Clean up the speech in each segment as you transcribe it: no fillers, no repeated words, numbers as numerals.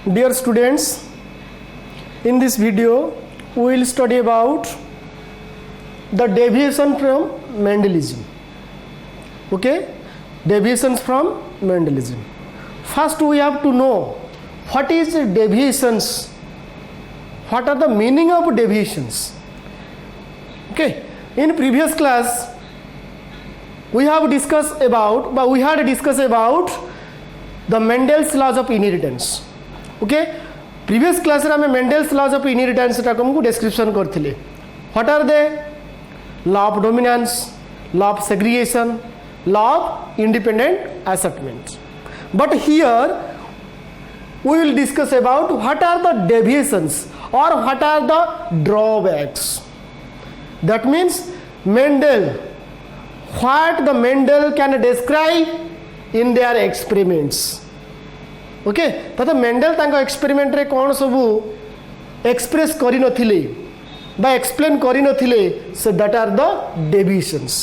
Dear students, in this video we will study about the deviation from Mendelism. Okay, deviations from Mendelism. First we have to know what is deviations, what are the meaning of deviations. Okay, in previous class we had discussed about the Mendel's laws of inheritance. Okay, previous class रे Mendel's laws of inheritance टा को description करथिले. What are they? Law of dominance, law of segregation, law of independent assertment. But here we will discuss about what are the deviations or what are the drawbacks. That means Mendel, what the Mendel can describe in their experiments. Okay तथा Mendel तांको experiment रे कौन सबू express करि नथिले बा explain करि नथिले so that are the deviations.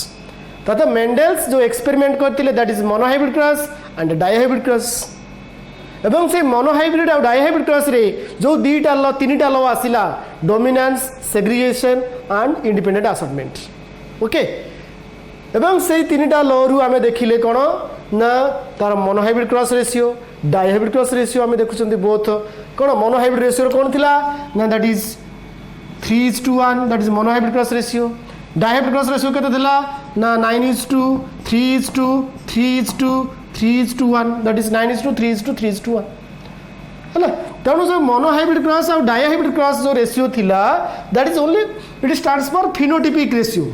तथा मेंडेल्स जो एक्सपेरिमेंट करथिले that is monohybrid cross and dihybrid cross. एवं से मोनोहाइब्रिड और डाइहाइब्रिड क्रॉस रे जो दीटा ल तीनटा ल आसिला dominance, segregation and independent assortment. Okay एवं से तीनटा ल रु आमे देखिले कोन ना तार monohybrid cross ratio, dihybrid cross ratio आम देखुं बोथ कौन मोनोहाइब्रिड रेशियो कौन थिला ना that is 3:1 that is monohybrid cross ratio. Dihybrid cross ratio केते थिला ना 9:2, 3:2, 3:2, 3:1 दैट इज 9:2, 3:2, 3:1 है. तेणु जो मोनोहाइब्रिड क्रॉस और डाइहाइब्रिड क्रॉस जो रेशियो थिला that is only it stands for phenotypic ratio.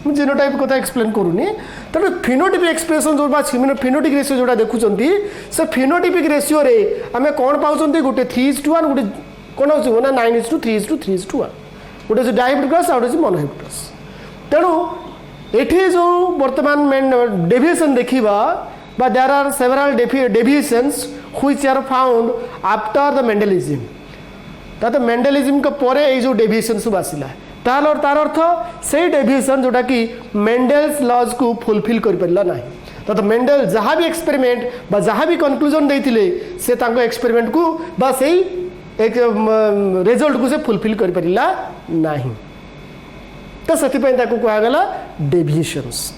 मुझे जीनोटाइप कथा एक्सप्लेन करूनी. तेणु फिनोटाइपिक एक्सप्रेशन जो फिनोटाइपिक रेशियो जोटा देखुंत से फिनोटाइपिक रेशियो रे आम कौन पाँच गोटे 3:1 गोटे कौन हो ना 9:2, 3:2, 3:1 गोटे जो डाइहाइब्रिड क्रॉस और गोटे मोनोहाइब्रिड क्रॉस. तेणु एठी जो वर्तमान डेविएशन देखिबा बा there are several deviations which are found after the Mendelism. ताते मेंडेलिज्म के परे ए जो डेविएशन सब आसिला तार अर्थ से डेविएशन जोटा कि मेंडेल्स लॉज को फुलफिल कर परला नाही. तो मेंडेल जहाँ भी एक्सपेरिमेंट बा जहाँ भी कंक्लूजन देथिले से तांको एक्सपेरिमेंट को बा सेही एक रिजल्ट को से फुलफिल कर परला नाही. तो सति पय ताको कहा गला डेविएशंस.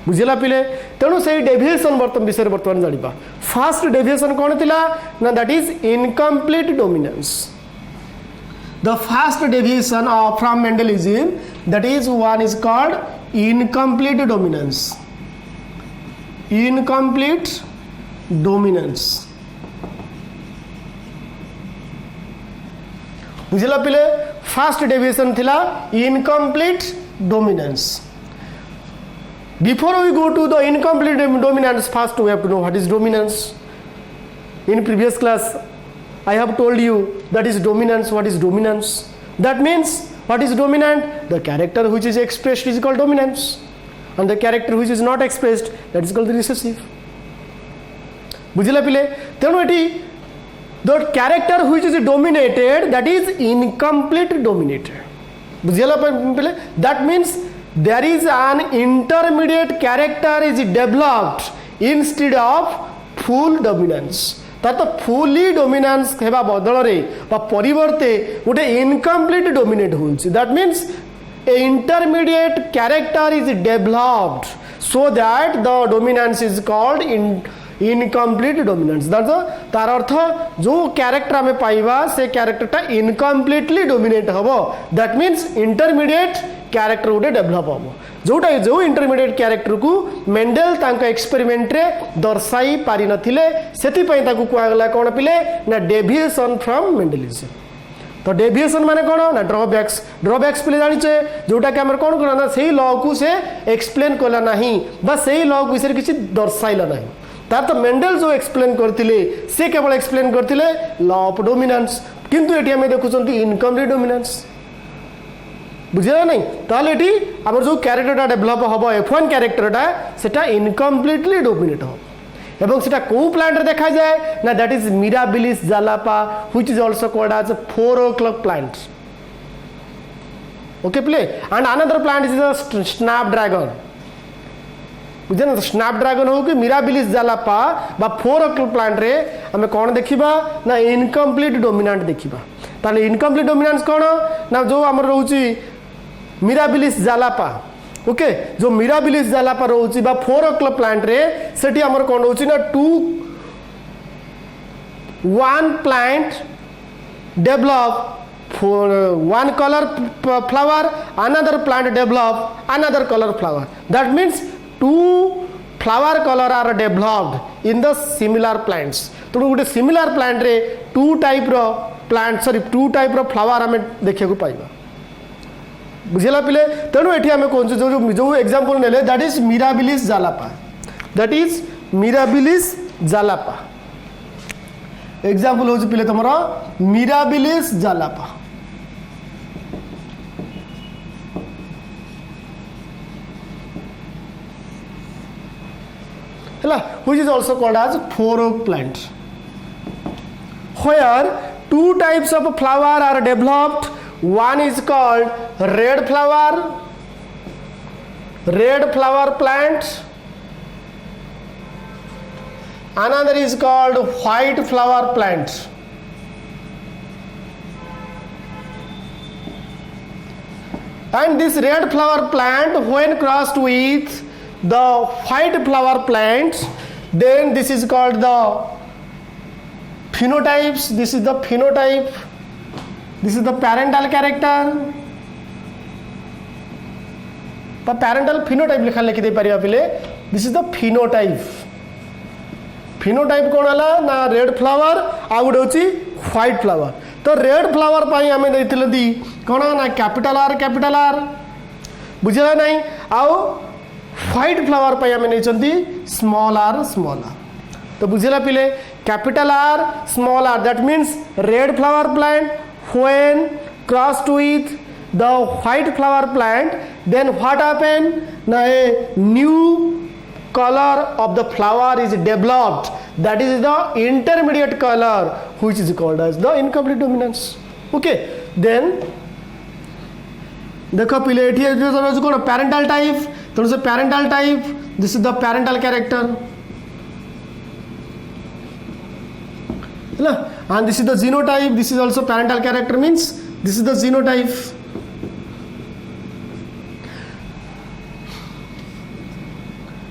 बुझिला पिले. तेणु से डेविएशन विषय वर्तमान जानिबा. फर्स्ट डेविएशन कौन थिला ना that is incomplete dominance. The first deviation from Mendelism, that is one is called incomplete dominance. Incomplete dominance. बुझिला पिले. फर्स्ट डेविएशन थिला incomplete dominance. Before we go to the incomplete dominance, first we have to know what is dominance. In previous class I have told you that is dominance. What is dominance? That means what is dominant? The character which is expressed is called dominance, and the character which is not expressed that is called the recessive. बुझिला पिले. तेणु eighty the character which is dominated that is incomplete dominated. बुझिला पिले. That means there is an intermediate character is developed instead of full dominance. तो fully dominance हेबा बदल रे बा परिवर्ते गोटे इनकम्प्लीट डोमिनेट होउछि. That means a intermediate character is developed so that the dominance is called incomplete dominance. तार अर्थ जो कैरेक्टर आम पाइबा से कैरेक्टरटा इनकम्प्लीटली डोमिनेट हबो. दैट मीन्स इंटरमीडिएट कैरेक्टर गोटे डेवलप हम जोटा जो इंटरमीडिएट कैरेक्टर को मेंडेल तांको एक्सपेरिमेंट रे दर्शाई पारि नथिले सेति पई ताकू कहला कोन पिले ना डेविएशन फ्रॉम मेंडेलिज्म. तो डेविएशन माने कोन ना ड्रॉबैक्स. ड्रॉबैक्स पिले जानि छे जोटा के हमर कोन करना सेही लॉ को से एक्सप्लेन कोला नाही बस सेही लॉ विषय किछि दर्शाइला नाही. तार तो मेंडेल जो एक्सप्लेन करथिले से केवल एक्सप्लेन करथिले लॉ ऑफ डोमिनेंस, किंतु एटी हम देखुछंती इनकम्प्लीट डोमिनेंस. बुझिला नहीं. ताले एटी हमर जो कैरेक्टरटा डेवलप हबो F1 कैरेक्टरटा सेटा इनकम्प्लीटली डोमिनेट हो. एवं सेटा को प्लांट रे देखा जाए ना that is Mirabilis jalapa which is also called as 4 o'clock plant. Okay play. And another plant is a snapdragon. बुझे ना स्नैपड्रैगन हो कि मिराबिलिस जालापा बा फोर ओक्ल प्लांट रे आमे कौन देखिबा ना इनकम्प्लीट डोमिनेंट देखिबा ताले इनकम्प्लीट डोमिनेंस कौन ना जो आमर रहउची मिराबिलिस जालापा ओके जो मिराबिलिस जालापा रहउची बा फोर ओक्ल प्लांट रे सेठी आमर कौन रहउची ना one plant develop for one color flower, another plant develop another color flower. That means two flower color are developed in the similar plants. तो गोटे similar plant रे two type रो plant two type रो flower हमें देखिए को पाइबा बुझेला पिले तेणु एठी हमें कौन जो जो एग्जांपल नेले दैट इज मिराबिलिस जालापा एग्जांपल हो पिले तुम mirabilis जालापा which is also called as four oak plant where two types of flower are developed. One is called red flower plant, another is called white flower plant. And this red flower plant when crossed with the white flower plant, then this is called the phenotypes. This is the phenotype, this is the parental character. The parental phenotype लिखा लिखी दे परिया पिले. This is the phenotype. Phenotype कौन है ना red flower आ गोटे होची white flower. तो रेड फ्लावर पाई आमे देथिले दी कौन ना कैपिटल आर बुझला नहीं आउ व्हाइट फ्लावर पाई आमे नेचंती स्मॉल आर. तो बुझला पिले capital R small R that means red flower plant when crossed with the white flower plant, then what happen na a new color of the flower is developed, that is the intermediate color which is called as the incomplete dominance. Okay, then देखो पिले एठी जो कोन parental type, तो से parental type, this is the parental character है ना, and this is the genotype, this is also parental character, means this is the genotype.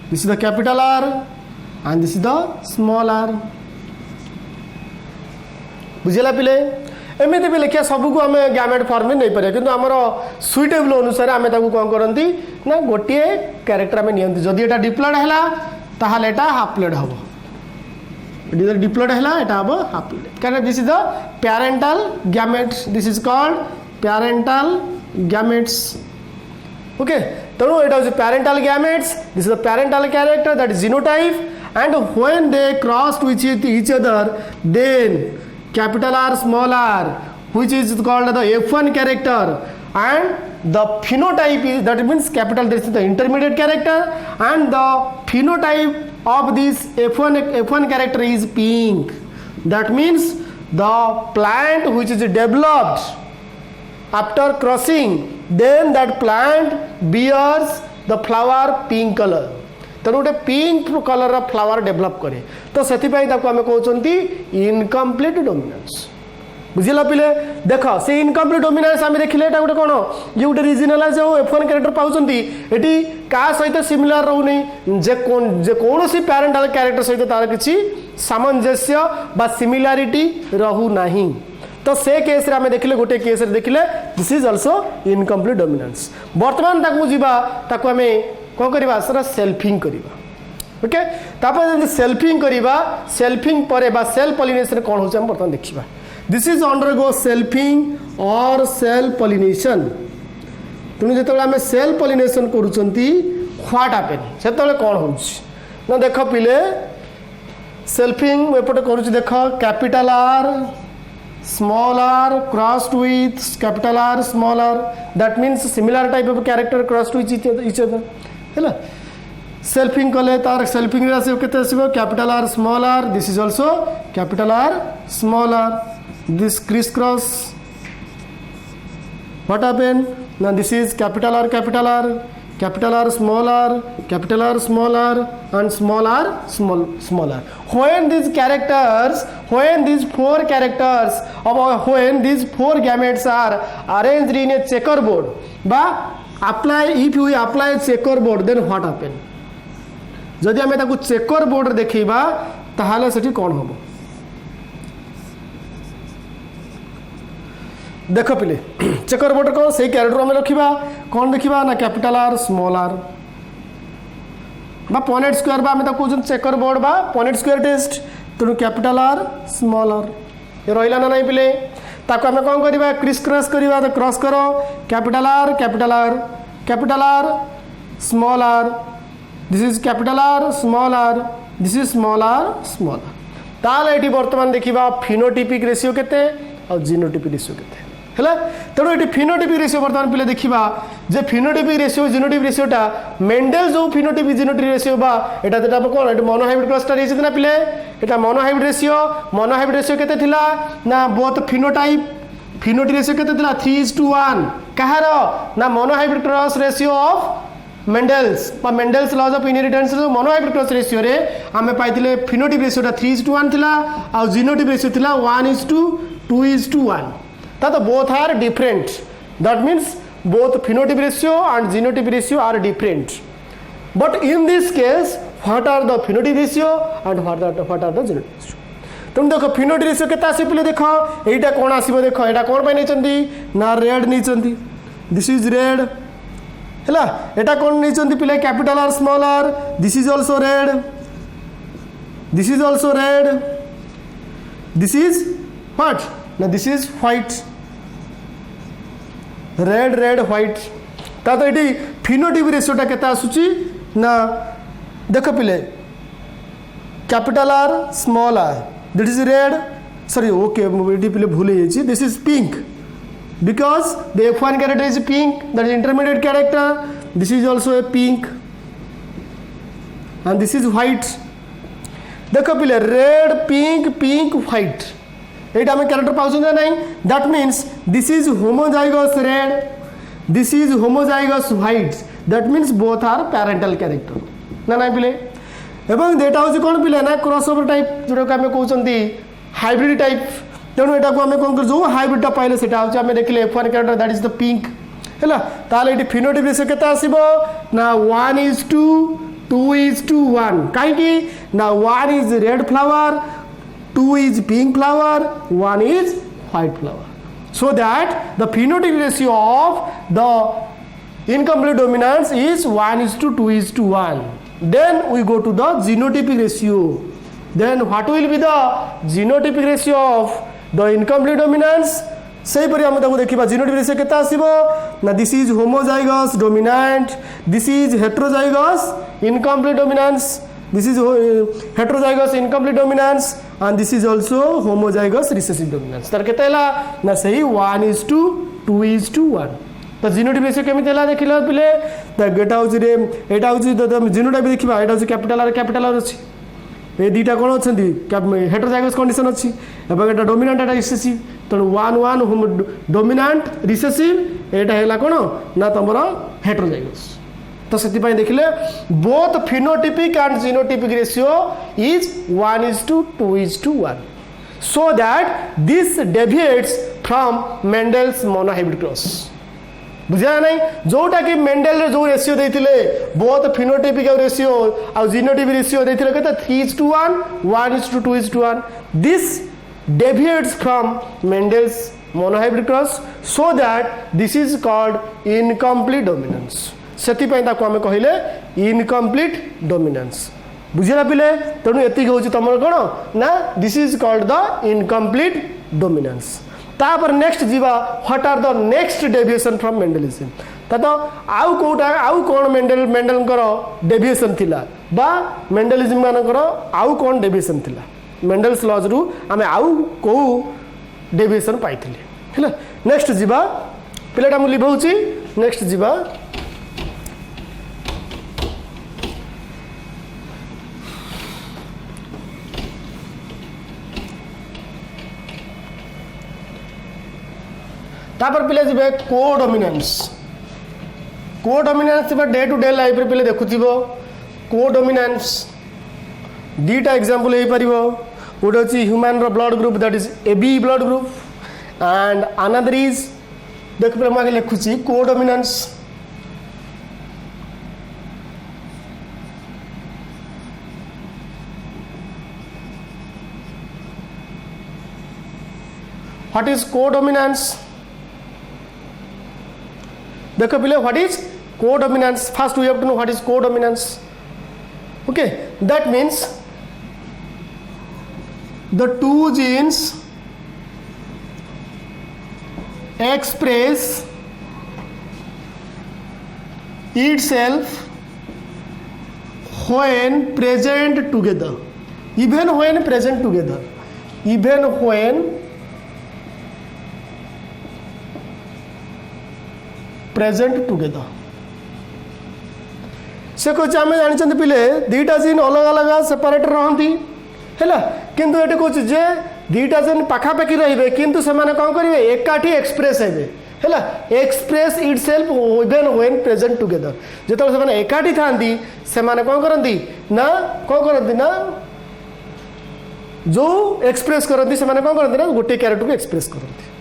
This is the capital R and this is the small r. बुझेला पिले एमती भी लिखिया सबको आम gamete form में नहीं पारे किंतु आमर सुइटेबल अनुसार आम कौन करती ना गोटे क्यारेक्टर आम नि जदि एटा डिप्लॉयड है ताहले एटा हाफ प्लेड हम डिप्लॉयड है एटा हम हाफ प्लेड कारण this is the parental gametes. This is called parental gametes. Okay तेणु एटा हूँ parental gametes. This is the parental character that is genotype and when they crossed with each other then capital R small R which is called the F1 character and the phenotype is that means capital this is the intermediate character and the phenotype of this F1 character is pink. That means the plant which is developed after crossing then that plant bears the flower pink color. तेणु गोटे pink colour flower develop करे तो से आम कहते incomplete dominance. बुझिल पिले देख से इनकम्प्लीट डोमिनेंस आम देखिले गोटे कौन ये गोटे रिजनल जो F1 कैरेक्टर पाँच ये क्या सहित सिमिलर रोनी कौन सी पैरेंटल कैरेक्टर सहित तार किसी सामंजस्य बा सिमिलारिटी रहू नहीं. तो से केस रे आम देखिले गोटे केस रे देखिले this is also incomplete dominance. बर्तमान ताकू जीवा ताकू आम कौन करवा सर सेल्फिंग करवा. ओके तापर सेल्फिंग करवा सेल्फिंग पर सेल पॉलिनेशन कौन हो बर्तमान देखा. दिस इज अंडरगो सेल्फिंग और सेल पॉलिनेशन. तेणु जो आम सेल पॉलिनेशन करुँच व्हाट हैपेन से कौन हो देख पिले सेल्फिंग एपटे करुँच देख capital R small r crossed with capital R small r that means similar type of character crossed with each other है सेल्फिंग कले तार सेल्फिंग आसो केते आसो capital R small r. This is also capital R small r. This criss cross what happen ना this is capital R capital R, capital R, and small r, smaller. When these four characters, when these four gametes are arranged in a checkerboard, if you apply a checkerboard, then what happen? जदि आम ताकू checker board देखा ताहले सेठी कौन हम देख पिले checker board कौन से कैरेक्टर आम रखा कौन देखा ना capital R small R point square कहते checker board point square test तेणु कैपिटल आर स्मॉल आर ये रहा ना नहीं पिले ताको आम कौन करवा क्रिस क्रॉस करवा तो क्रॉस करो capital R capital R small R this is capital R small R this is small R ताले ये बर्तमान देखा फिनोटाइपिक रेशियो केते और जीनोटाइपिक रेशियो केते है तेणु ये फिनोटाइपिक रेशियो बर्तमान पिले देखा जे फिनोटाइपिक रेशियो जीनोटाइपिक रेशियोटा मेंडेल जो फिनोटाइपिक जीनोटाइपिक रेशियो एटा कौन ये मोनोहाइब्रिड क्लस्टर रही ना पिले ये मोनोहाइब्रिड रेशियो केते थिला ना बोथ फिनोटाइप रेशियो केते थिला 3:1 कहार ना monohybrid cross ratio of Mendel's laws of inheritance monohybrid cross ratio रे आमे पाइतिले फिनोटाइप रेशियोटा 3:1 थिला आ जीनोटाइप रेशियो थिला 1:2:1 तो both are different that means both phenotype ratio and genotype ratio are different but in this case what are the phenotype ratio and what are the genotype ratio तुम देख phenotype ratio केते आसी पिले देख एटा कोन आसीबो देख एटा कोन पय नेचंती ना रेड नेचंती दिस इज रेड हैला एटा कोन नेचंती पिले capital R small R this is also red this is also red this is what ना this is white red white ता तो ये फिनोटाइप रेशियोटा केते आसुची ना देख पिले capital R small R this is red sorry okay ये पिले भूल जाइए this is pink because the F1 character is pink, that is intermediate character. This is also a pink and this is white. देखो पिले red pink white ये आम character पाँच ना that means this is homozygous red this is homozygous white that means both are parental character ना पिले एवं data हूँ कौन पिले ना क्रॉसओवर टाइप जोटा आम कहते हाइब्रिड टाइप तेणु यहाँ आम कौन कर जो हाइब्रिडा पाइले से देखिले F1 character that is the pink है ताले ये फिनोटाइप रेशियो केते आसीबो ना 1:2:1 कहीं ना 1 is red flower 2 is pink flower 1 is white flower so that the phenotypic ratio of the incomplete dominance is 1:2:1 then we go to the genotypic ratio then what will be the genotypic ratio of the incomplete dominance सही परि हम ताको देखिबा genotype ratio केता आसीबो ना this is homozygous dominant this is heterozygous incomplete dominance this is heterozygous incomplete dominance and this is also homozygous recessive dominance तार केते हला ना सही 1:2:1 तो जीनोटाइप रेशियो केमिति हला देखिला पिले त गेटा होची रे एटा होची तो जीनोटाइप देखिबा एटा होची कैपिटल आर अछि ए दीटा कोन अछंती हेटेरोजाइगस कंडीशन अछि एबा एटा डोमिनेंट एटा रिसेसिव तो 1:1 डोमिनेंट रिसेसिव एटा हला कोन ना तमरो हेटेरोजाइगस तो से देखिले both phenotypic and genotypic ratio is 1:2:1 so that this deviates from Mendel's monohybrid cross बुझा नहीं जोटा कि मेंडेल रे जो रेशियो देथिले बोथ फिनोटाइपिक रेशियो और जीनोटाइपिक रेशियो देथिले केते 3:1 1:2:1 this deviates from Mendel's monohybrid cross so that this is called incomplete dominance सेति पई ताको हमें कहिले इनकम्प्लीट डोमिनेंस बुझिला पिले तेणु एति होची तमर कोन ना this is called the incomplete dominance तापर नेक्स्ट जीवा what are the next deviation from Mendelism तो आउ कोटा आउ कोन मेंडेल करो डेविएशन थिला बा मेंडेलिज्म मानकर आउ कोन डेविएशन थिला मेंडेल्स लॉज रु आमे आउ को डेविएशन पाइथिले हैला नेक्स्ट जीवा पिलेटा मु लिभौची नेक्स्ट जीवा तापर पिले जीवे codominance codominance day to day life रे पिले देखुथिबो कोडोमिनेंस दीटा एग्जांपल हे परिबो गोटे अछि ह्यूमन रो blood group that is AB blood group and another is देख पे मागे लिखुची कोडोमिनेंस What is codominance? देखो पहले what is codominance? First we have to know what is codominance. Okay, that means the two genes express itself when present together. Even when present together. Even when present together से कहे आम जानते पिले दीटा gene अलग अलग separate रहती है किंतु ये कहे जे दीटा जीन पाखापाखि रे किंतु से कौन करेंगे एकाठी एक्सप्रेस है express it self even when present together जो से एकाठी था से कौन करती ना कौन करती ना जो एक्सप्रेस करती से कौन करती ना गोटे क्यारेक्टर को एक्सप्रेस करती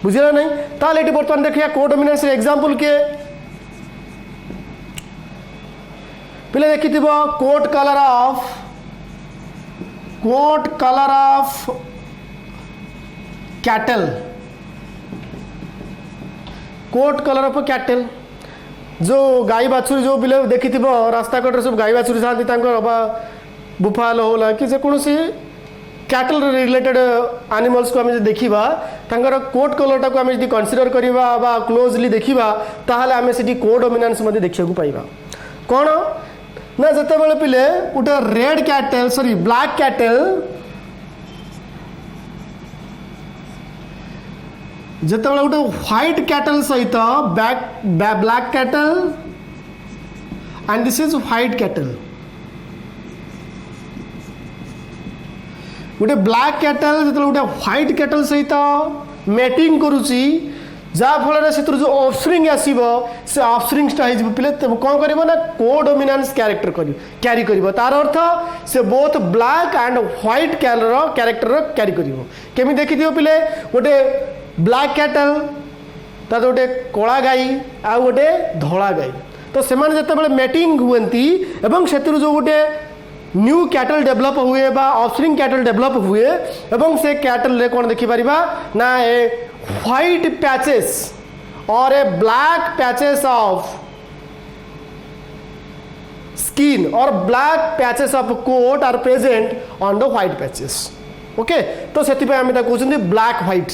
बुझला नहीं ताले ये बर्तमान देखिए कोडोमिनेंस एग्जांपल के पहले देखी थी coat colour of cattle coat colour of cattle जो गाई बाछुरी जो बिले देखी थी रास्ता कटे सब गाई बाछुरी था बुफाल होला कि जेकोसी कैटल रिलेटेड एनिमल्स को आम देखा तांकर कोट कलरटा को आम कनसीडर करवा क्लोजली देखा ताहले आम से कोडोमिनेंस देखा पाइबा कौन ना जिते बड़े पिले गोटे red cattle sorry black cattle जिते बड़े गोटे व्हाइट कैटल सहित black cattle and this is white cattle गोटे ब्लैक कैटल जो गोटे व्हाइट कैटल सहित मैटिंग करुची जहाँफल से जो ऑफस्प्रिंग आसो से ऑफस्प्रिंगटा हो पिले कौन कर कोडोमिनेंस कैरेक्टर क्यारी कर तार अर्थ से both black and white character क्यारी करमी देखी थी पिले गोटे ब्लैक कैटल तार गोटे कला गाई आ गोटे धला गाई तो से जिते मैटिंग हुए एवं से जो गोटे न्यू कैटल डेवलप हुए बा ऑफस्प्रिंग कैटल डेवलप हुए एवं से कैटल रे कौन देखि परिबा ना ए व्हाइट पैचेस और a black patches of skin और black patches of coat are present on the white patches okay तो से आम कहते ब्लैक व्हाइट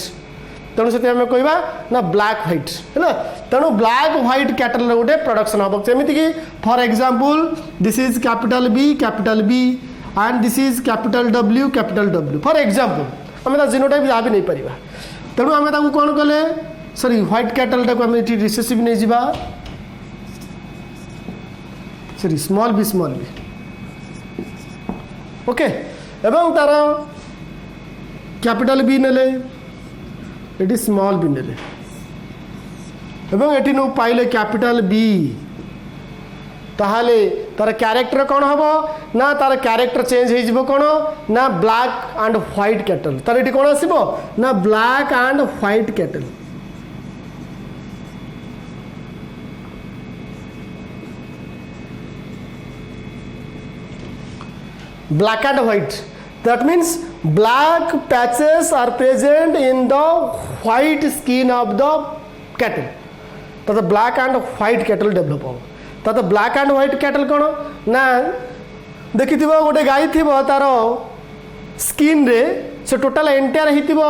तेणु से आम कहवा ना ब्लैक व्हाइट है तेणु ब्लैक व्हाइट कैटल गोटे प्रोडक्शन हम जमीक कि for example this is capital B and this is capital W for example आम जीनोटाइप जहाँ भी नहीं पार तेणु आम कौन कले सॉरी व्हाइट कैटलटा को आम रिसेसिव नहीं जावा सॉरी स्मॉल बी ओके एवं तार कैपिटल बी नेले ये स्मॉल बी नेले एवं ये नु पाइले कैपिटल बी ताहले तार कैरेक्टर कौन हम ना तार कैरेक्टर चेंज हो कौन ना ब्लैक एंड व्हाइट कैटल तार ये कौन आसो ना black and white cattle black and white that means black patches are present in the white skin of the cattle तो the black and white cattle develop हो तो the black and white cattle कौन ना देखी थी गोटे गाई थी तार स्किन रे से टोटाल एंटायर हिथिबो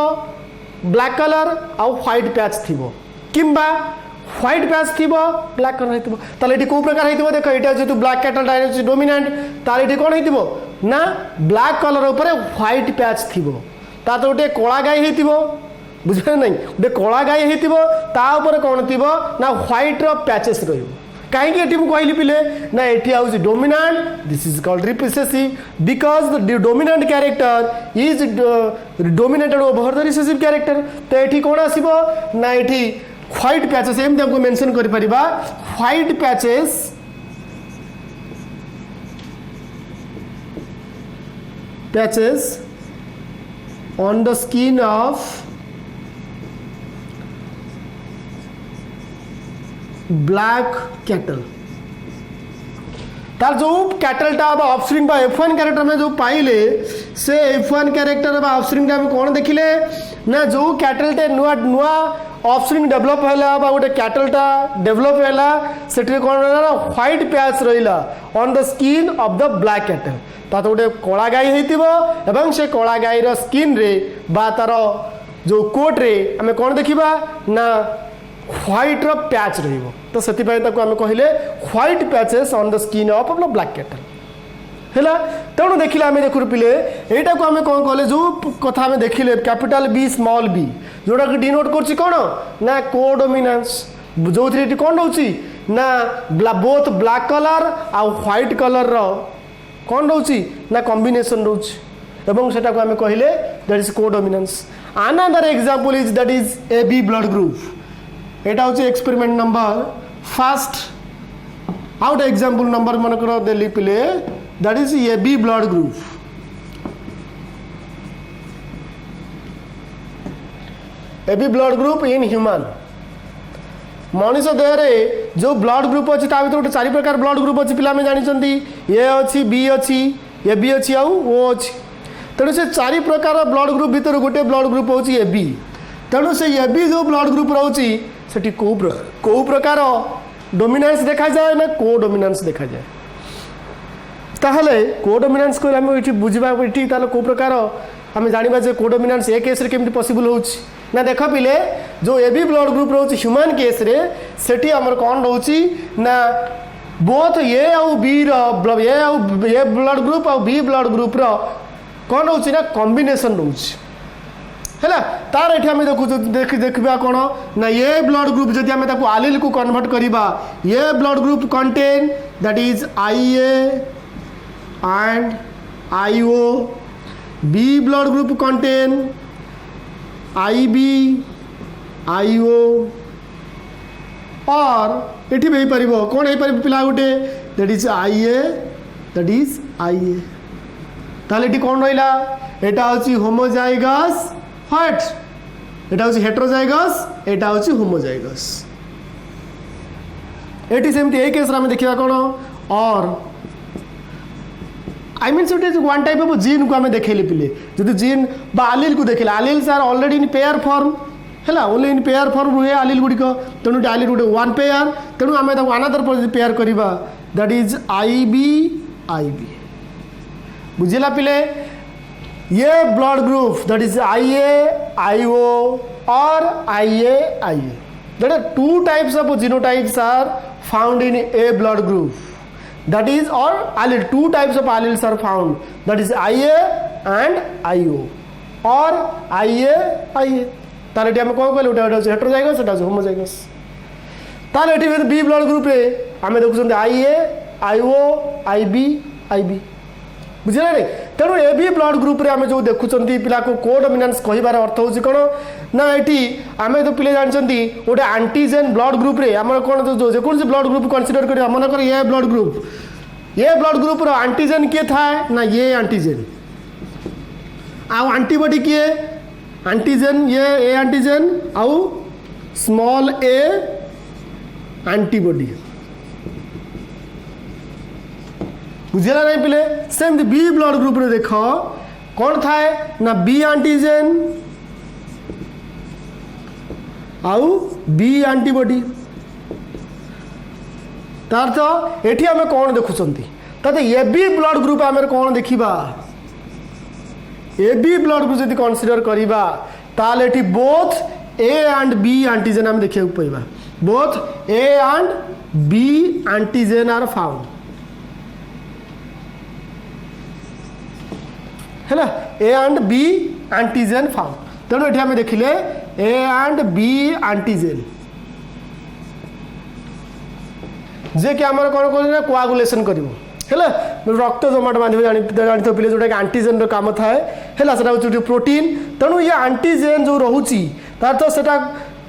ब्लैक कलर आ व्हाइट पैच थी किंबा व्हाइट पैच थी ब्लैक कलर हिथिबो ताले एटी को प्रकार हिथिबो देखो एटा जेतु ब्लैक कैटल डायरेक्ट डोमिनेंट ताले एटी कोन हिथिबो ना ब्लैक कलर ऊपर व्हाइट पैच थी ता तो गोटे कला गाई हिथिबो बुझे नहीं गोटे कला गाई हिथिबो ता ऊपर कोन थिबो ना व्हाइट रो पैचेस रहिबो कहीं एटी मु कहली पिले ना एटी आउज dominant this is called recessive because the dominant character is dominated over the recessive character तो एटी कोन आसीबो ना एटी व्हाइट पैचेस एमती हमको मेंशन कर परिबा white patches on the skin of black cattle। तार जो कैटल टा ऑफस्प्रिंग बा F1 कैरेक्टर में जो पाइले से F1 कैरेक्टर बा ऑफस्प्रिंग टा में कौन देखिले ना जो कैटल टे नुआ नुआ ऑफस्प्रिंग डेवलप हैला बा गोटे कैटल टा डेवलप हैला सेठी कौन रहला ना व्हाइट पैच रहिला on the skin of the black cattle. तातो गोटे कला गाई हेतिबो एवं से कला गाई रो स्किन रे बा तार जो कोट रे हमें कौन देखिबा ना व्हाइट रो पैच रहिबो। तो सेति पय ताको हमें कहिले white patches on the skin of the black cattle हैला। तेणु देखिले आम देखु पिले एटा को आम कौन कहले जो कथा आम देखिले कैपिटल बी स्मॉल बी जोटा कि डिनोट करछि कोन ना कोडोमिनेंस जो थ्री कौन रोची ना बोथ ब्लैक कलर आ व्हाइट कलर रो कौन रोची ना कॉम्बिनेशन रोची एवं सेटा को आम कहले that is codominance. Another example is that is A B blood group. एटा होची एक्सपेरिमेंट नंबर फर्स्ट आउट एग्जांपल नंबर मन कर देली पिले that is A B blood group. A B blood group in human मनीष देह रे जो ब्लड ग्रुप अच्छी ता भीतर गोटे 4 प्रकार ब्लड ग्रुप अच्छी पिला में जानी ए अच्छी बी अच्छी ए बी अच्छी आउ ओ अच्छी। तेणु से 4 प्रकार ब्लड ग्रुप भीतर गोटे ब्लड ग्रुप होची ए बी। तेणु से ए बी जो ब्लड ग्रुप रोची सेठी को प्रकार डोमिनेंस देखा जाए ना को डोमिनेंस देखा जाए। ताहले को डोमिनेंस को हम एठी बुझिबा एठी ताले को प्रकार हम जानिबा जे को डोमिनेंस ए केस रे केमति पॉसिबल होची ना देख पिले जो ए बी ब्लड ग्रुप रोची ह्यूमन केस रे सेठी हमर कोन रोची ना बोथ ए आउ बी रो ए ब्लड ग्रुप आउ बी ब्लड ग्रुप रो कोन रोची ना कॉम्बिनेशन रोची हैला। तार एठी हम देखिबा कोन ना ए ब्लड ग्रुप जदि हम ताको एलील को कन्वर्ट करिबा A blood group contain that is IA and IO, B blood group contain IB, IO और एठी भी परिबो कोन हे परिबो पिला गुटे that is IA that is IA। ताले एठी कोन रहिला एटा होची होमोजाइगस व्हाट एटा होची हेटेरोजाइगस एटा होची होमोजाइगस। एठी सेमति ए केस रा हम देखिबा कोन और I mean it is one type of gene को आम देखेले पिले जदि जीन बा आलिल को देखेले alleles are already in pair form हैला ओनली इन पेयर फॉर्म रुहे आलिल गुडिक तेणु आलिल गुटे वन पेयर तेणु आम अनदर पेयर करवा दैट इज IB बुझिला पिले ये blood group that is IA IO और IA that are 2 types of genotypes are found in A blood group that is or allele 2 types of alleles are found that is IA and IO or IA तार एठी हम कोन कहले उटा heterozygous एटा homozygous. तार एठी B blood group रे हम देखुछन IA IO IB बुझिला रे। तेणु ए बी ब्लड ग्रुप रे हम जो देखुछन पिला को कोडोमिनेंस कहिबार अर्थ होची कोन ना एठी आमे तो पिले जानचंती गोटे एंटीजेन ब्लड ग्रुप रे हमर कोन जो कोन से ब्लड ग्रुप कंसीडर करी हमन कर ए ब्लड ग्रुप रो एंटीजेन के था ना ये एंटीजेन आ एंटीबॉडी के एंटीजेन ये ए एंटीजेन आउ स्मॉल ए एंटीबॉडी बुझेला नहीं पिले सेम बी ब्लड ग्रुप रे देखो कौन था ना बी एंटीजेन आउ बी एंटीबॉडी। तार तो एठी हमें कौन देखुचंती ताते ए बी ब्लड ग्रुप हमें कौन देखिबा ए बी ब्लड ग्रुप जदि कंसीडर करिबा ताले एठी both A and B antigen हम देखिया पइबा both A and B antigen are found हैला A and B antigen found. तेणु एठी हम देखिले ए एंड बी एंटीजन जे कि आमर कौन कर कोआगुलेशन करिवो हैला रक्त जमाट बांधिबो जानि तो पिले जोटा कि एंटीजन रो काम थाए हैला सेटा होची प्रोटीन। तेणु ये एंटीजन जो रहउची तार तो सेटा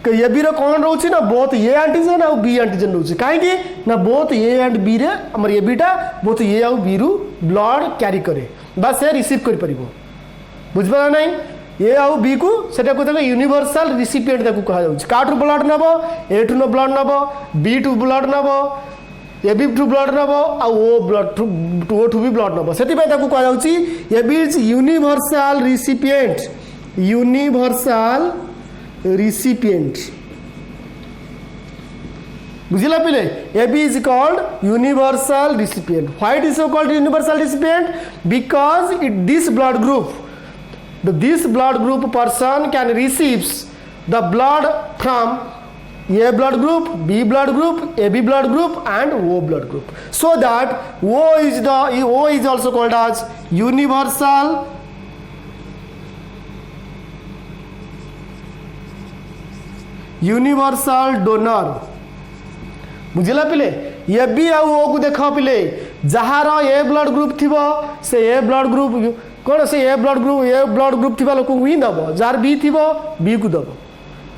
एबी रो कौन रोचे ना बोथ ए एंटीजन आउ बी एंटीजन रोचे काहेकि ना बोथ ए एंड बी रे हमर एबीटा बोथ ए आउ बी रु ब्लड कैरी करे बा से रिसीव कर परिबो बुझबा नै ए आउ बी को सेटा को तक यूनिवर्सल रिसिपिएंट ताकू कहा जाउछ काटू ब्लड नबो ए टू नो ब्लड नबो बी टू ब्लड नबो ए बी टू ब्लड नबो आ ओ ब्लड टू ओ टू भी ब्लड नबो सेति पे ताकू कहा जाउछ A B is universal recipient बुझिला पिले A B is called universal recipient why it is so called universal recipient because this blood group person can receives the blood from A blood group, B blood group, AB blood group and O blood group. So that O is also called as universal donor. बुझिला पिले A B आ ओ को देख पिले जहार ए blood group थिबो से ए blood group कौन से ए blood group थिबा लोक ही दब जार बी थिबो बी को दब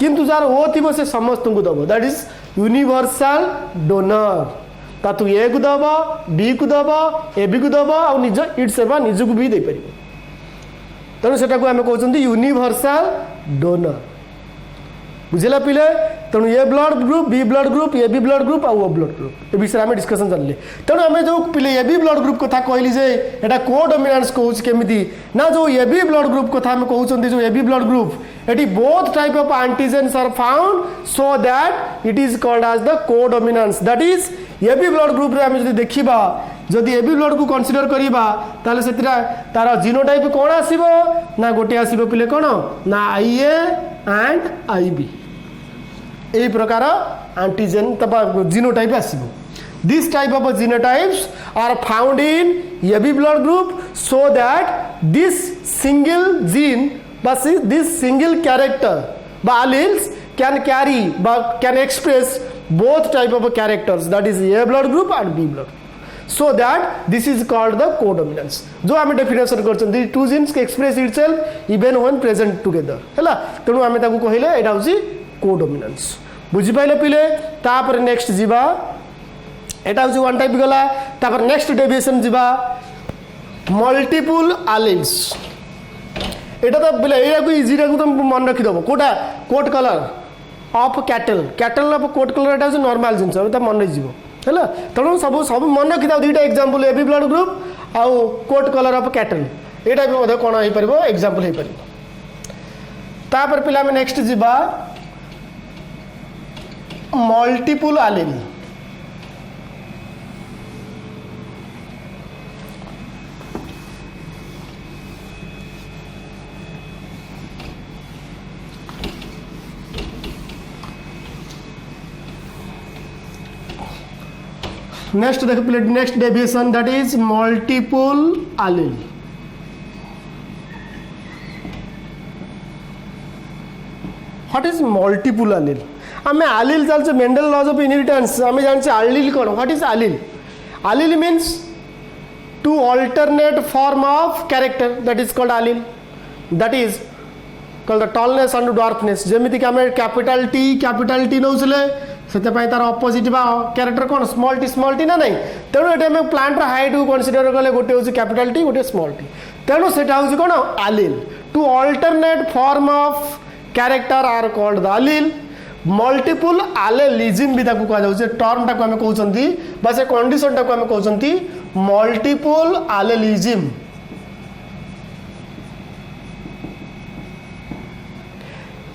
किंतु जार ओ थिबो से समस्त को दब दैट इज यूनिवर्सल डोनर तातु ए को दब बी को दब ए बी को दब आ निज इट सेवा निज को भी दे परिबो तनो सेटा को हम कहउछंती यूनिवर्सल डोनर बुझिला पिले तेणु A blood group B blood group A B blood group आउ ओ ब्लड ग्रुप ए विषय में डिस्कशन चलले तेणु आम जो पिले ए बी ब्लड ग्रुप कथा कहली जे एटा कोडोमिनेंस कहूँ केमिति ना जो ए बी ब्लड ग्रुप कथा हम कहउछंती जो ए बी ब्लड ग्रुप एटी both type of antigens are found so that it is called as the codominance that is A B blood group रे हम जदी देखिबा जदि ए बी ब्लड को कंसीडर करिबा ताले सेतिरा तार जीनोटाइप कोन आसीबो ना गोटे आसीबो पिले कोन ना आईए एंड आईबी ए प्रकार एंटीजन तबा जीनोटाइप आसीबो this type of genotypes are found in A B blood group so that this single gene बस दिस सिंगल कैरेक्टर बा alleles can express both type of characters that is A blood group and B blood group so that this is called the codominance जो आम definition करछन two genes express itself even when present together हैला तेणु आम ताकू कहिले एटा होची codominance बुझि पाइले पिले तापर नेक्स्ट जीवा एटा होची वन टाइप गला तापर नेक्स्ट डेविएशन जीवा मल्टीपल एलील्स एटा तो पिले एटा को इजी रा को तुम मन रखि दबो कोटा coat colour of cattle of coat colour एटा होची नॉर्मल जिंस एटा मन रे जीवो हैला तेणु सब मन रखि दाओ दुईटा एग्जांपल एबी ब्लड ग्रुप आउ कोट कलर ऑफ कैटल एटा भी मधे कोन होई परबो एग्जांपल होई परबो तापर पिला में नेक्स्ट जीवा मल्टीपल एलील नेक्स्ट देखो plate next deviation that is multiple allele what is multiple allele आम एलील चलছে मेंडल लॉज ऑफ इनहेरिटेंस आम जानছে एलील कौन what is allele allele means two alternate form of character that is called allele that is called the tallness and dwarfness जेमिति कि आम capital T नौसले से तार अपोजिट कैरेक्टर कौन स्मॉल टी ना नहीं तेणु ये प्लांट हाइट को कंसीडर कले गोटे हूँ कैपिटल टी गोटे स्मॉल टी तेणु से कौन allele two alternate form of character are called the allele multiple allelism भी ताकू कहा जाउछे टर्म टाको आमे कहउछंती बा से कंडीशन टाको आमे कहउछंती मल्टीपल एलेलिज्म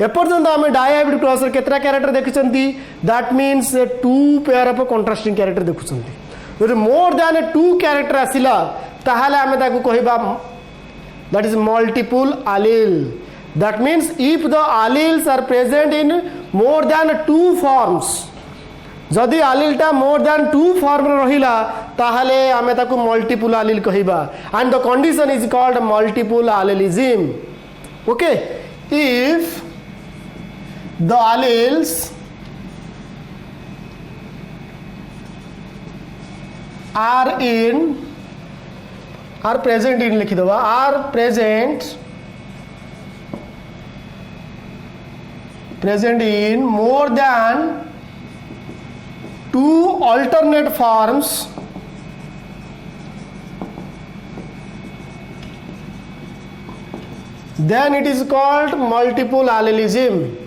एपर्यंत आम डायहाइब्रिड क्रॉस केतरा कैरेक्टर देखुंती that means two pair of contrasting character देखुंती यदि मोर देन टू कैरेक्टर आसिला ताहाले आमे ताकू कहिबा that is multiple allele that means if the alleles are present in more than two forms जदि एलीलटा मोर देन टू फॉर्म रहिला ताहाले आमे ताकू मल्टीपल एलील कहिबा and the condition is called multiple allelism okay if the alleles are present in लिखी दबा are present present in more than 2 alternate forms then it is called multiple allelism.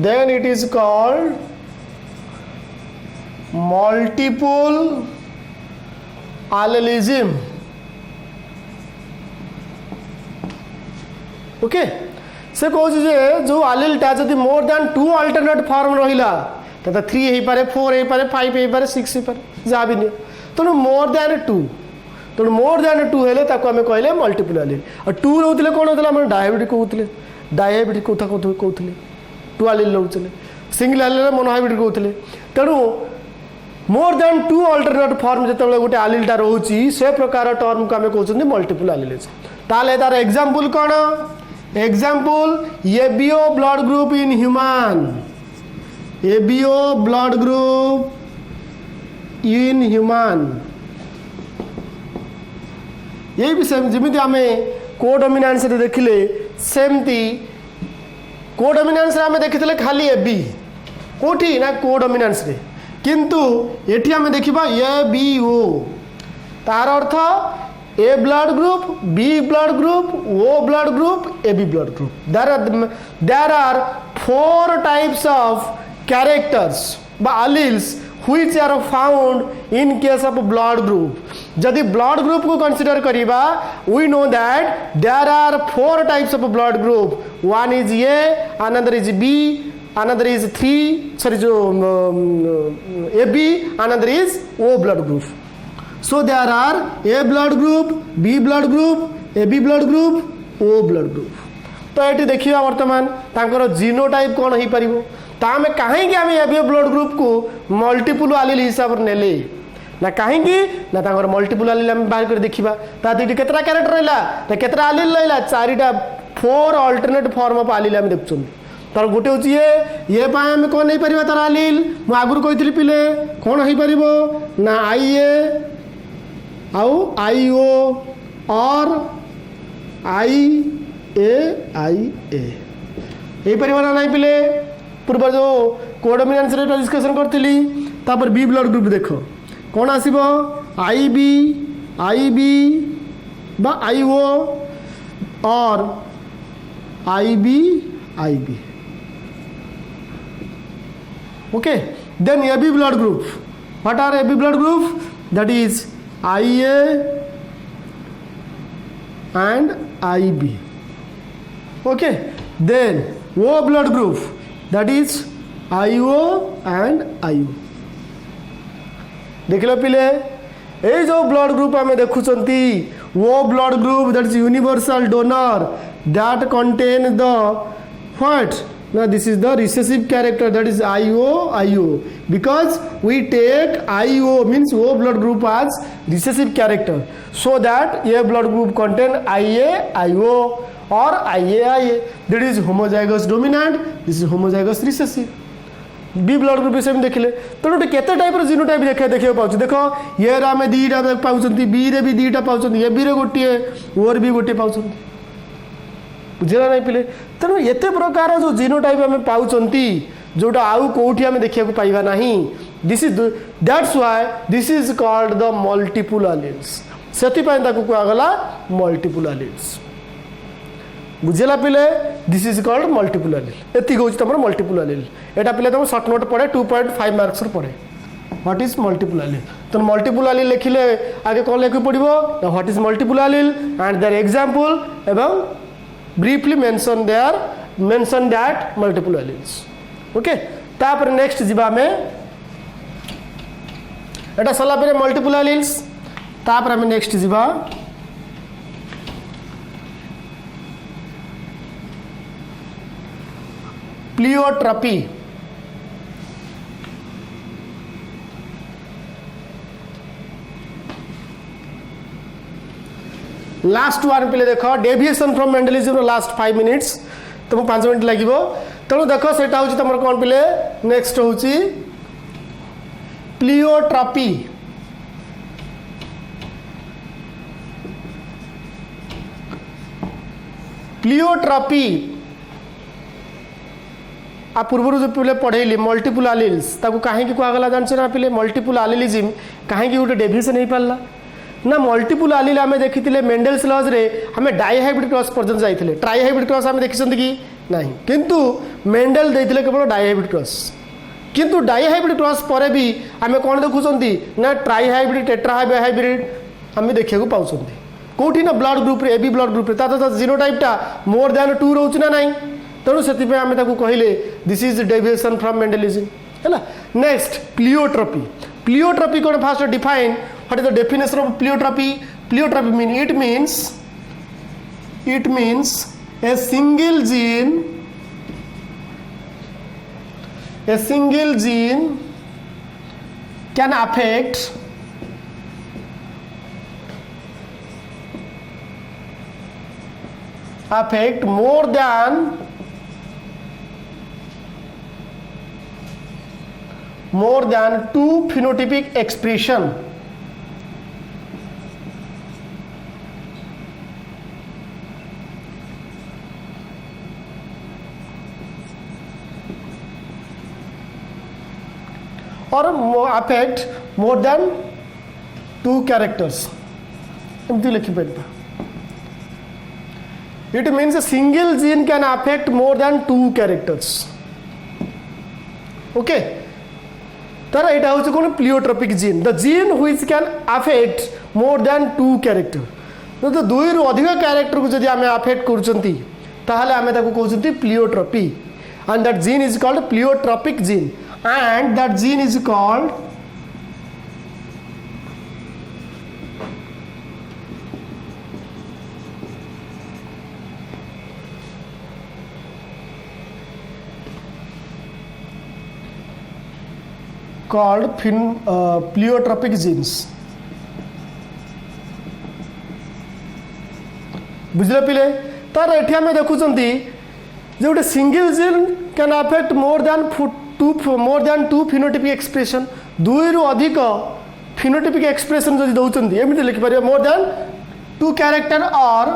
Then it is called multiple allelism. Okay से कौन जे जो आलिलटा जदि मोर than 2 alternate form रहिला तो 3 हे पारे 4 हे पारे 5 हे पारे 6 हे पारे जा भी नहीं तो मोर देन 2 तो मोर देन 2 हेले ताको हमें कहले मल्टीपल आलिल और 2 रहउतले कोन होतला हम डायबिटिक कहउतले डायबिटिक कोथा कहउतले 2 आलिल रहउतले सिंगल आलिल मोनोहाइब्रिड कहउतले तेणु मोर देन 2 अल्टरनेट फॉर्म जतबे गोटे आलिलटा रहउची से प्रकार टर्म को हमें कहउछन मल्टीपल आलिल ताले तार example cone example ABO blood group in human ABO blood group in human यही भी जमी आम कोडोमिनेंस देखिले सेमती कोडोमिनेंस आम देखी खाली एबी कोठी ना कोडोमिनेंस रे किंतु एठी आम देखिबा एबीओ तार अर्थ A blood group B blood group O blood group AB blood group there are 4 types of characters by alleles which are found in case of blood group. जदि blood group को consider करिबा we know that there are 4 types of blood group. One is A, another is B, another is 3 sorry जो AB, another is O blood group. So there are A blood group, B blood group, AB blood group, O blood group. तो ये देखिए वर्तमान तांकर genotype कौन हो पार तो आम कहीं आम ए ब्लड ग्रुप को मल्टीपल आलिल हिसाब से नेले ना कहीं ना तांकर मल्टीपल आलिल आम बाहर कर देखा ताकि केतरा कैरेक्टर रहा ना केतरा आलिल रहा 4टा 4 अल्टरनेट फॉर्म ऑफ आलिल आम देखुं तार गोटे हूँ ये आम कौन नहीं पार तार आलिल मुझे आगुरी कही पिले कौन हो पार ना आई ए आउ आई ओ और आई ए यही परिवार ना पिले पूर्व जो कोडोमिनेंस रे डिस्कशन करथिली तापर बी ब्लड ग्रुप देखो कौन आसीबो आई बी बा आई ओ और I B okay then A B blood group what are A B blood group that is IA and IB. Okay, then O blood group that is IO and IO. देख लो पिले ये जो blood group आम देखुंती O blood group that is universal donor that contain the what? Now this is the recessive character that is IO because we take IO means O blood group as recessive character so that A blood group contain IO or IA that is homozygous dominant this is homozygous recessive. B blood group विषय में देखिले तो केते type रो genotype देखा पाउछ देखो ए रे आमे 2टा पाउछंती B रे भी 2टा पाउछंती ए बी रे गोटे ओर भी गोटे पाउछंती बुझेगा नहीं पिले तेणु एत प्रकार जो जीनोटाइप आम पाउचंती जोटा आउ कौटी आम देखा पाइबा नहीं this is that's why this is called the multiple alleles सेति पय ताकू कहगला मल्टीपल एलिल्स बुझेला पिले this is called multiple allele एति होची तमर मल्टीपल एलिल एटा पिले तम शॉर्ट नोट पड़े 2.5 मार्क्स पड़े व्हाट इज मल्टीपल एलिल तो मल्टीपल एलिल लिखिले आगे कौन लिखि पड़िबो what is multiple allele and there example एवं briefly mention that multiple alleles. Okay, तापर नेक्स्ट जीवा में एटा सला पे मल्टीपल एलिल्स तापर हमें नेक्स्ट जीवा प्लियोट्रपी लास्ट वन पे देख deviation from Mendelism last 5 minutes तुमको 5 मिनट लगे तेणु देख से तुम कौन पे नेक्स्ट हूँ प्लियोट्रपी प्लियोट्रपी आ पूर्व जो पिले पढ़ेली मल्टीपल आलिल्स ताको कहीं कहगला जानते ना पिले मल्टीपल आलिलिज्म कहीं गोटे डेविएशन हो पारा ना मल्टीपल आलिल आम देखी मेंडेल्स लॉज रे आम डाइहाइब्रिड क्रॉस पर्यटन जाइए ट्राइहाइब्रिड क्रॉस आम देखी कि ना किंतु मेंडेल देते केवल डाइहाइब्रिड क्रॉस किंतु डाइहाइब्रिड क्रॉस पर भी आम कौन देखुं ना ट्राइहाइब्रिड टेट्राहाइब्रिड आम देखा पाँच कौटी ना blood group A B blood group जीनोटाइपटा मोर देन 2 रोच ना ना तेणु से आम कहले this is deviation from Mendelism है। नेक्स्ट प्लियोट्रॉपी प्लियोट्रॉपी कौन first define what is the definition of pleiotropy pleiotropy mean it means a single gene can affect more than 2 phenotypic expression or affect more than 2 characters एमती लिखिपर it means a single gene can affect more than 2 characters okay तर यहाँ हूँ कौन pleiotropic gene the gene which can affect more than 2 character तो 2 रु अधिक character को जब आम अफेक्ट करुँच आम कहते pleiotropy and that gene is called pleiotropic gene and that gene is called pleiotropic genes बुझले पिले तार एठी आम देखुं जो गोटे single gene can affect more than 2 phenotypic expression 2 रु अधिक फिनोटाइपिक एक्सप्रेशन जब दौरान एमती लिखिपर मोर देन 2 कैरेक्टर और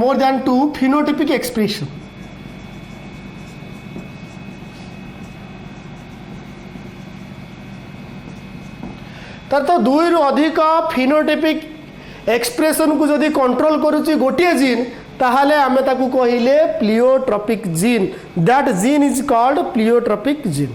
मोर देन 2 फिनोटाइपिक एक्सप्रेशन तार तो 2 रु अधिक फिनोटाइपिक एक्सप्रेशन को जदि कंट्रोल करुच्ची गोटे जीन ताहले आमे ताकू कहिले pleiotropic gene that gene is called pleiotropic gene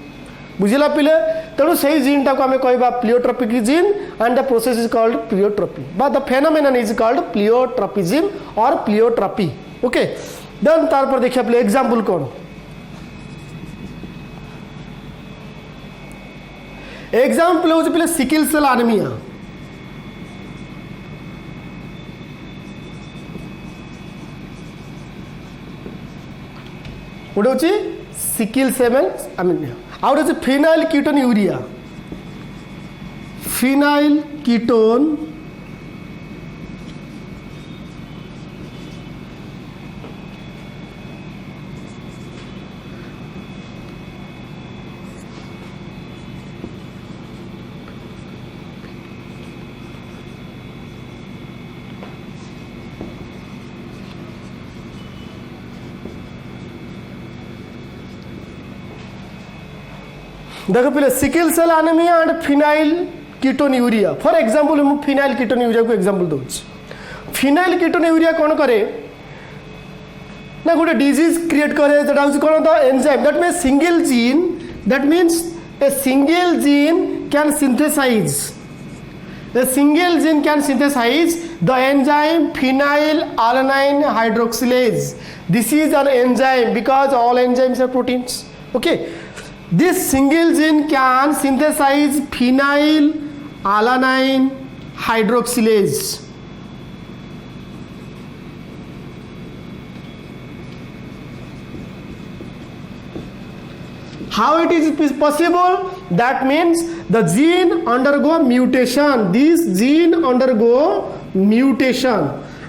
बुझिला पिले तेणु से जीन टाको आमे कहबा pleiotropic gene and the process is called pleiotropy but the phenomenon is called pleiotropism और प्लियोट्रॉपी ओके देन तार पर देखिया पिले एग्जांपल कोन एग्जांपल हो पिले सिकल सेल एनीमिया गोटे हूँ सिकल सेल एनीमिया आउ गोटे phenylketonuria phenyl ketone देखो पहले sickle cell anaemia and phenylketonuria for example मु फिनाइल कीटोन यूरिया को एग्जांपल दूँ फिनाइल कीटोन यूरिया कौन करे ना गोटे डिजीज क्रिएट करे दैट इज कौन the enzyme that means single gene that means a single gene can synthesise the enzyme phenyl alanine hydroxylase this is an enzyme because all enzymes are proteins okay this single gene can synthesize phenyl alanine hydroxylase how it is possible that means the gene undergo mutation this gene undergo mutation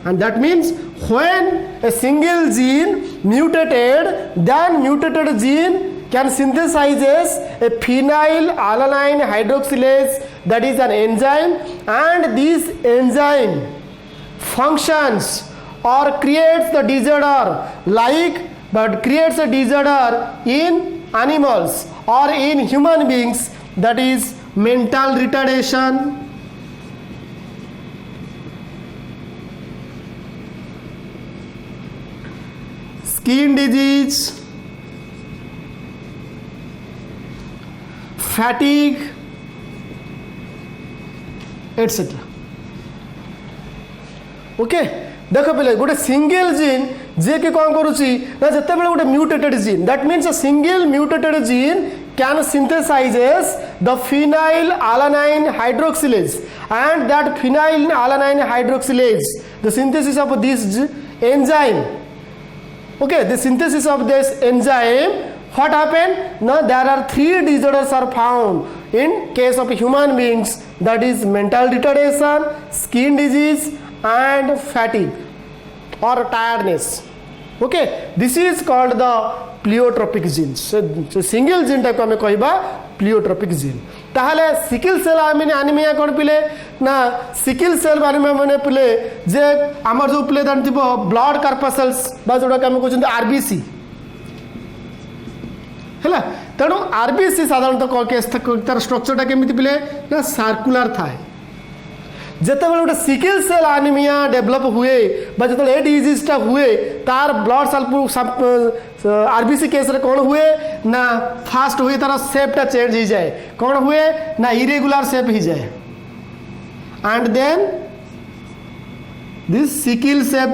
and that means when a single gene mutated then mutated gene can synthesizes a phenyl alanine hydroxylase that is an enzyme and this enzyme functions or creates the disorder like but creates a disorder in animals or in human beings, that is mental retardation, skin disease, fatigue, etc. Okay देख पे गोटे single gene जे कि कौन करुच्ची ना जिते बड़े गोटे mutated gene, that means a single mutated gene can synthesizes the phenyl alanine hydroxylase, and that phenyl alanine hydroxylase, the synthesis of this enzyme, okay, the synthesis of this enzyme, what happened? Now there are 3 disorders are found in case of human beings, that is mental retardation, skin disease and fatigue or tiredness. Okay, this is called the pleiotropic genes. So single gene type हमें कहबा pleiotropic gene. ताहले sickle cell anaemia कौन पिले ना sickle cell anaemia माने पिले जे आमर जो पिले दान थिबो ब्लड कार्पासल्स बा जोडा हम कहउछन आरबीसी हैला. तेणु आरबीसी साधारणतः केस तार स्ट्रक्चरटा केमिति पिले ना सर्कुलर थाए. जितेबाला गोटे सिकल सेल एनीमिया डेभलप हुए जो ए डिजीजटा हुए तार ब्लड आरबीसी केस रे कौन हुए ना फास्ट हुए तार शेपटा चेंज हो जाए, कौन हुए ना इरेगुलर शेप हो जाए, and then this sickle shape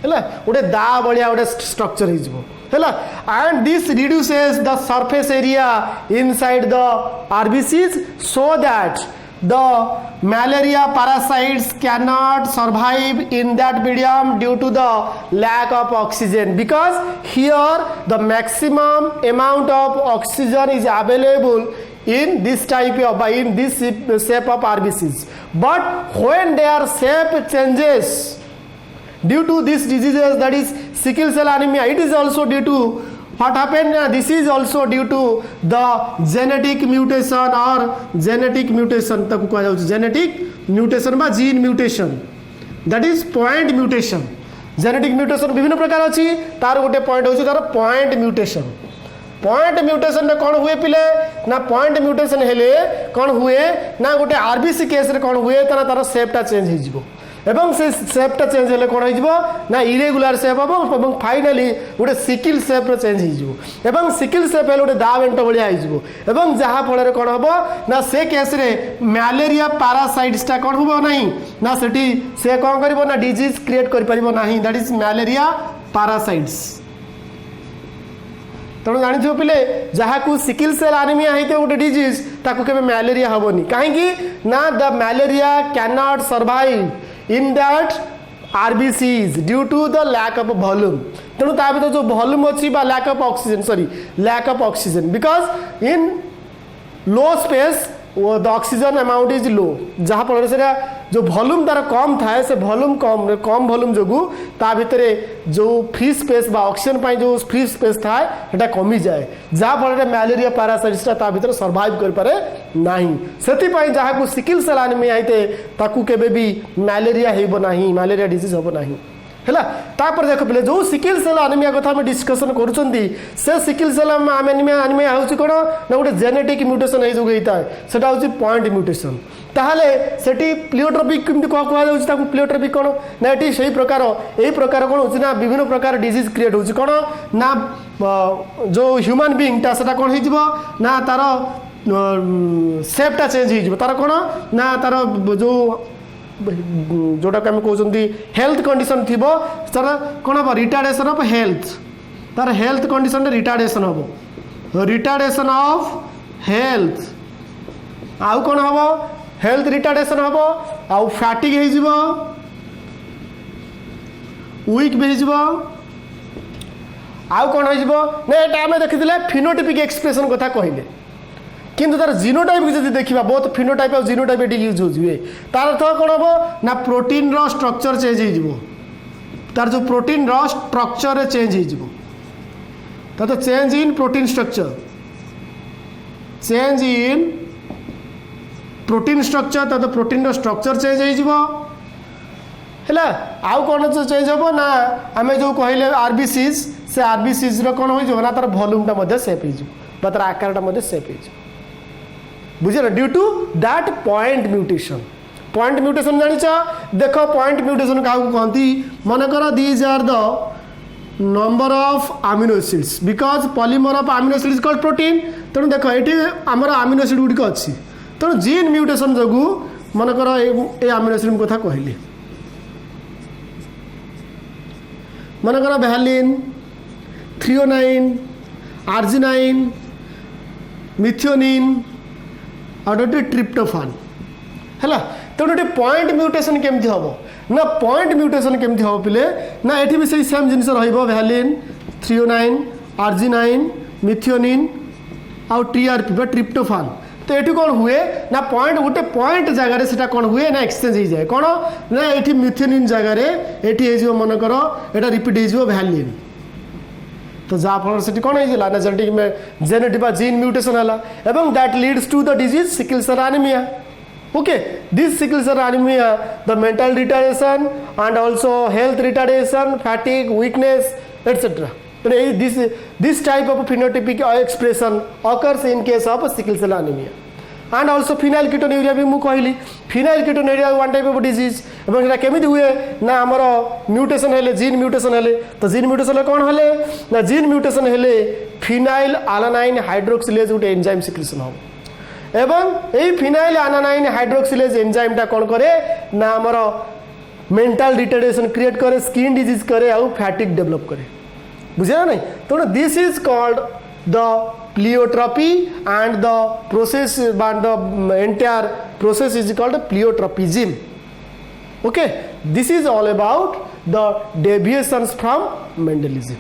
है गोटे दा भाया गोटे स्ट्रक्चर हो है, and this reduces the surface area inside the RBCs so that the malaria parasites cannot survive in that medium due to the lack of oxygen, because here the maximum amount of oxygen is available in this type of in this shape of RBCs, but when their shape changes due to this diseases, that is sickle cell anemia, it is also due to what happened, this is also due to the genetic mutation or genetic mutation ताकू कहा जाउछ genetic mutation बा gene mutation, that is point mutation. genetic mutation विभिन्न प्रकार अछि, तार गोटे point होछि तार point mutation. पॉइंट म्यूटेशन में कौन हुए पिले ना पॉइंट म्यूटेशन हेले कौन हुए ना गोटे आरबीसी केस रे कौन हुए तार शेपटा चेंज हो जिवो, एवं से शेपटा चेंज हेले कौन हो ना इरेगुलर शेप हम और फाइनाली गोटे सिकल शेप चेंज हो, एवं सिकल शेप हेले गोटे दा बेंट भाया हो, एवं जहाँ फल कौन हम ना से केस रे मैलेरिया पारासाइट्सटा कौन हम ना ना से कौन कर ना डिजीज क्रिएट कर पारिबो नाही, दैट इज मैलेरिया पारासाइट्स. तेणु जानी पिले जहाँ को सिकल सेल एनीमिया होते गोटे डिजीज ताकू केबे मैलेरिया हेनी कहीं ना the malaria can not survive in that RBCs due to the lack of volume. तेणु ता भीतर जो वॉल्यूम अच्छी lack of oxygen lack of oxygen, because in low space the oxygen amount is low, जहाँ फल से जो वॉल्यूम तार कम थाए से वॉल्यूम कम वॉल्यूम जो ता भितर जो फ्री स्पेस बा ऑक्सीजन पाई जो फ्री स्पेस थाए सेटा कमी जाए, जहाँ फल मैलेरिया पारासाइट्सटा ता भितर सर्वाइव कर पारे नाही. सेति पई जहाँ को सिकल सेल एनीमिया आइते ताकू केबे भी मैलेरिया हेबो नाही, मैलेरिया डिजीज हेबो नाही हैला. तापर देख पिले जो सिकल सेल एनीमिया कथा हम डिस्कशन करूछंती से सिकल सेल एनीमिया होछि कोन ना गोटे जेनेटिक म्यूटेशन हे जो गईता सेटा होछि पॉइंट म्यूटेशन. ताहले सेठी प्लियोट्रोपिक किमति कहा जाउछि ताकू प्लियोट्रोपिक कोन ना एठी सही प्रकार एही प्रकार कोन होछि ना विभिन्न प्रकार डिजीज क्रिएट होछि कोन ना जो ह्यूमन बीइंग ता सेटा कोन हिजिबो ना तार शेपटा चेंज हिजिबो, तार कोन ना तार जो जोटा आम कहते हेल्थ कंडीशन थी सर कौन हम रिटार्डेशन ऑफ हेल्थ, तार हेल्थ कंडीशन रिटार्डेशन हम रिटार्डेशन ऑफ हेल्थ, आउ कौन हम हेल्थ रिटार्डेशन हम आउ फैटिग हो वीक भी हो, आउ कौन हो आम देखी फिनोटाइपिक एक्सप्रेशन कथा कहले, किंतु तार जीनोटाइप की जब देखा बहुत फिनोटाइप और जीनोटाइप ये यूज हुए तार अर्थ कौन हम ना प्रोटीन रो स्ट्रक्चर चेंज हो, तार जो प्रोटीन रो स्ट्रक्चर चेंज हो, तो change in protein structure, change in protein structure तो प्रोटीन रो स्ट्रक्चर चेंज हो है आउ कौन चेंज हम ना आम जो कहले आरबीसीज से आरबीसीज कौन हो ना तार भल्यूमटा सेप हो तार आकारटा सेप हो बुझे due to that point mutation जानिच देख पॉइंट म्यूटेशन क्या कहती मनकर these are the number of amino acids because polymer of amino acids called protein तेणु देख ये आमर अमीनो एसिड गुड़िक अच्छी तेणु जीन म्यूटेशन जो मनकर ये अमीनो एसिड कथा कहली मनकर भैलिन थ्रियोनाइन आर्जिनाइन मिथियोनिन और ट्रिप्टोफान है तेणु पॉइंट म्यूटेशन केमती हम ना पॉइंट म्यूटेशन केमती हम पिले ना ये भी सही सेम जिनस रैलिन थ्रियोनाइन आर्जिनाइन मिथियोनिन आउ टीआरपी बा ट्रिप्टोफान तो ये कौन हुए ना पॉइंट गोटे पॉइंट जगार से कौन हुए ना एक्सचेंज हो जाए कौन ना ये मिथियोनिन जगार ये मनकर यहाँ रिपीट हो भैलिन तो जहाँफल से कौन होगा ना जेनेटिक जीन म्यूटेशन है that leads to the disease sickle cell anaemia okay this sickle cell anemia the mental retardation and also health retardation fatigue weakness etc this type of phenotypic expression occurs in case of sickle cell anemia and also phenylketonuria भी मु कहली phenylketonuria one type of disease এবং এটা কেমিতি हुए ना हमर mutation हेले gene mutation हेले तो जीन म्यूटेशन कौन हेले ना जीन म्यूटेशन हेले फिनाइल आलानाइन हाइड्रोक्सिलेज गोटे एंजाइम सिक्रेशन हो एवं यही फिनाइल आलानाइन हाइड्रोक्सिलेज एंजाइमटा कौन करे ना हमर मेंटल रिटार्डेशन क्रिएट करे स्किन डिजीज करे और फैटिक डेवलप करे बुझे ना नहीं तो this is called the pleiotropy and the process the entire process is called pleiotropism okay this is all about the deviations from Mendelism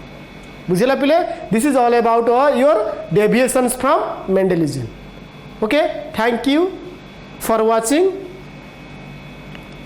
बुझेला पिले this is all about your deviations from Mendelism okay thank you for watching